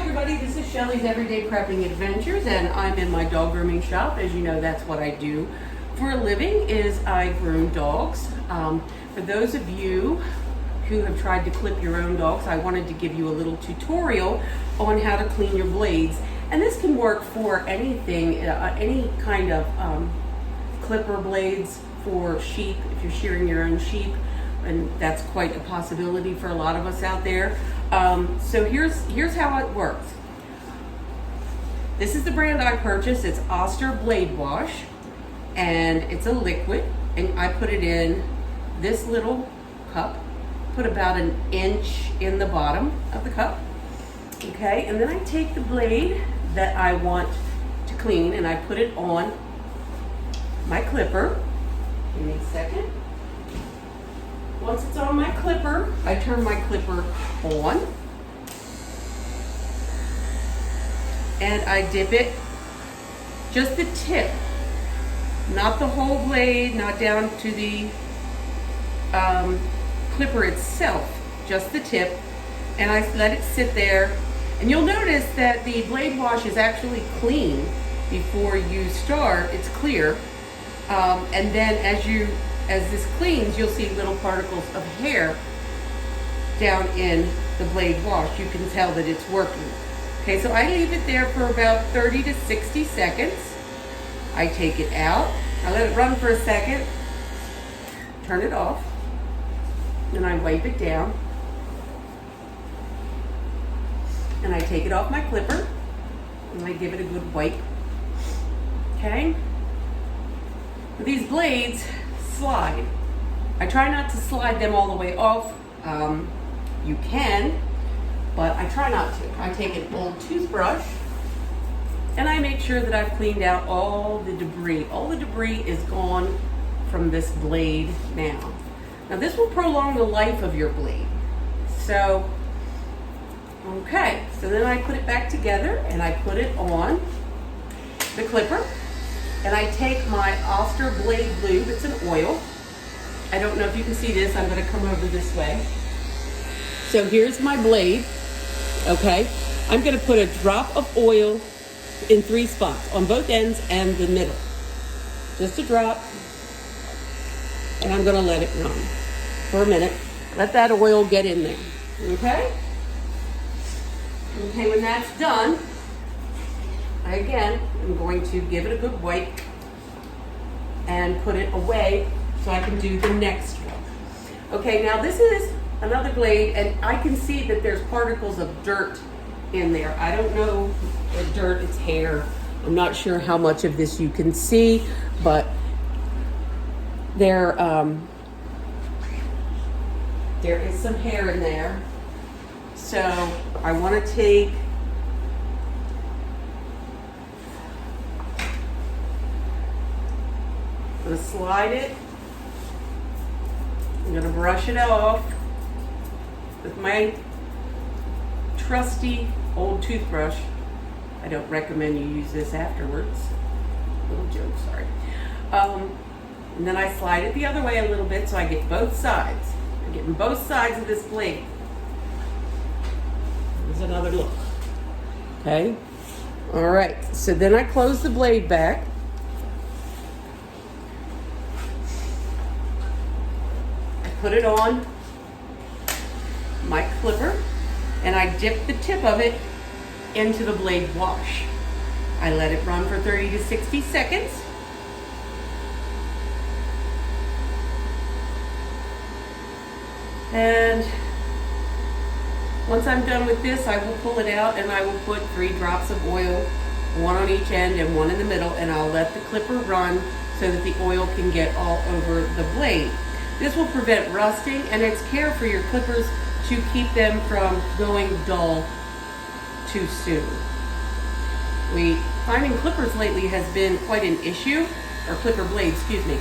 everybody, this is Shelly's Everyday Prepping Adventures, and I'm in my dog grooming shop. As you know, that's what I do for a living, is I groom dogs. For those of you who have tried to clip your own dogs, I wanted to give you a little tutorial on how to clean your blades. And this can work for anything, any kind of clipper blades for sheep, if you're shearing your own sheep, and that's quite a possibility for a lot of us out there. So here's how it works. This is the brand I purchased. It's Oster Blade Wash, and it's a liquid, and I put it in this little cup. Put about an inch in the bottom of the cup. Okay, and then I take the blade that I want to clean and I put it on my clipper. Give me a second. Once it's on my clipper, I turn my clipper on and I dip it, just the tip, not the whole blade, not down to the clipper itself, just the tip, and I let it sit there. And you'll notice that the blade wash is actually clean before you start. It's clear, and then as this cleans, you'll see little particles of hair down in the blade wash. You can tell that it's working. Okay, so I leave it there for about 30 to 60 seconds. I take it out, I let it run for a second, turn it off, and I wipe it down. And I take it off my clipper, and I give it a good wipe. Okay? These blades slide. I try not to slide them all the way off. You can, but I try not to. I take an old toothbrush and I make sure that I've cleaned out all the debris. All the debris is gone from this blade now. Now this will prolong the life of your blade. So, okay, so then I put it back together and I put it on the clipper. And I take my Oster Blade Lube, it's an oil. I don't know if you can see this, I'm gonna come over this way. So here's my blade, okay? I'm gonna put a drop of oil in 3 spots, on both ends and the middle. Just a drop, and I'm gonna let it run for a minute. Let that oil get in there, okay? Okay, when that's done, I'm going to give it a good wipe and put it away so I can do the next one. Okay, now this is another blade, and I can see that there's particles of dirt in there. I don't know if dirt, it's hair. I'm not sure how much of this you can see, but there is some hair in there. So I want to take I'm going to slide it. I'm going to brush it off with my trusty old toothbrush. I don't recommend you use this afterwards. Little joke, sorry. And then I slide it the other way a little bit so I get both sides. I'm getting both sides of this blade. There's another look. Okay. All right. So then I close the blade back. Put it on my clipper and I dip the tip of it into the blade wash. I let it run for 30 to 60 seconds. And once I'm done with this, I will pull it out and I will put 3 drops of oil, 1 on each end and 1 in the middle, and I'll let the clipper run so that the oil can get all over the blade. This will prevent rusting, and it's care for your clippers to keep them from going dull too soon. Finding clippers lately has been quite an issue, or clipper blades, excuse me.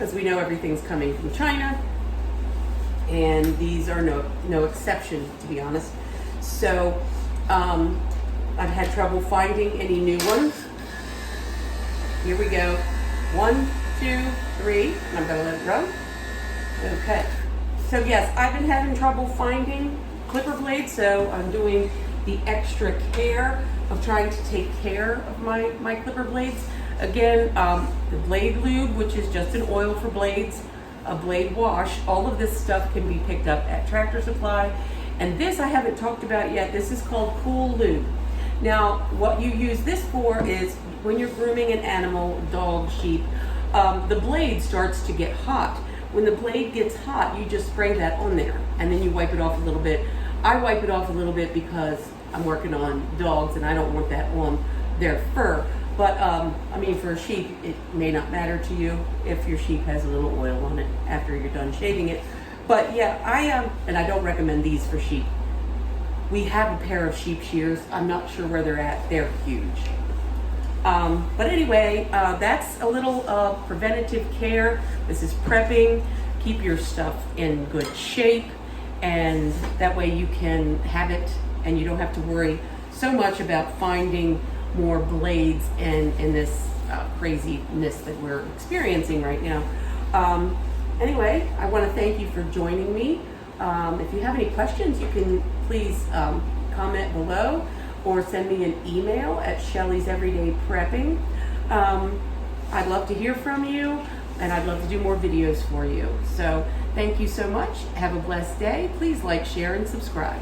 As we know, everything's coming from China, and these are no exception, to be honest. So I've had trouble finding any new ones. Here we go. 1, 2, 3, and I'm going to let it run. Okay. So yes, I've been having trouble finding clipper blade, so I'm doing the extra care of trying to take care of my clipper blades. Again, the blade lube, which is just an oil for blades, a blade wash, all of this stuff can be picked up at Tractor Supply. And this I haven't talked about yet. This is called Cool Lube. Now, what you use this for is when you're grooming an animal, dog, sheep, the blade starts to get hot. When the blade gets hot, you just spray that on there and then you wipe it off a little bit. I wipe it off a little bit because I'm working on dogs and I don't want that on their fur. But I mean, for a sheep, it may not matter to you if your sheep has a little oil on it after you're done shaving it. But yeah, and I don't recommend these for sheep. We have a pair of sheep shears. I'm not sure where they're at. They're huge. But anyway, that's a little preventative care. This is prepping. Keep your stuff in good shape, and that way you can have it and you don't have to worry so much about finding more blades in this craziness that we're experiencing right now. Anyway, I want to thank you for joining me. If you have any questions, you can please comment below or send me an email at Shelly's Everyday Prepping. I'd love to hear from you, and I'd love to do more videos for you. So thank you so much. Have a blessed day. Please like, share, and subscribe.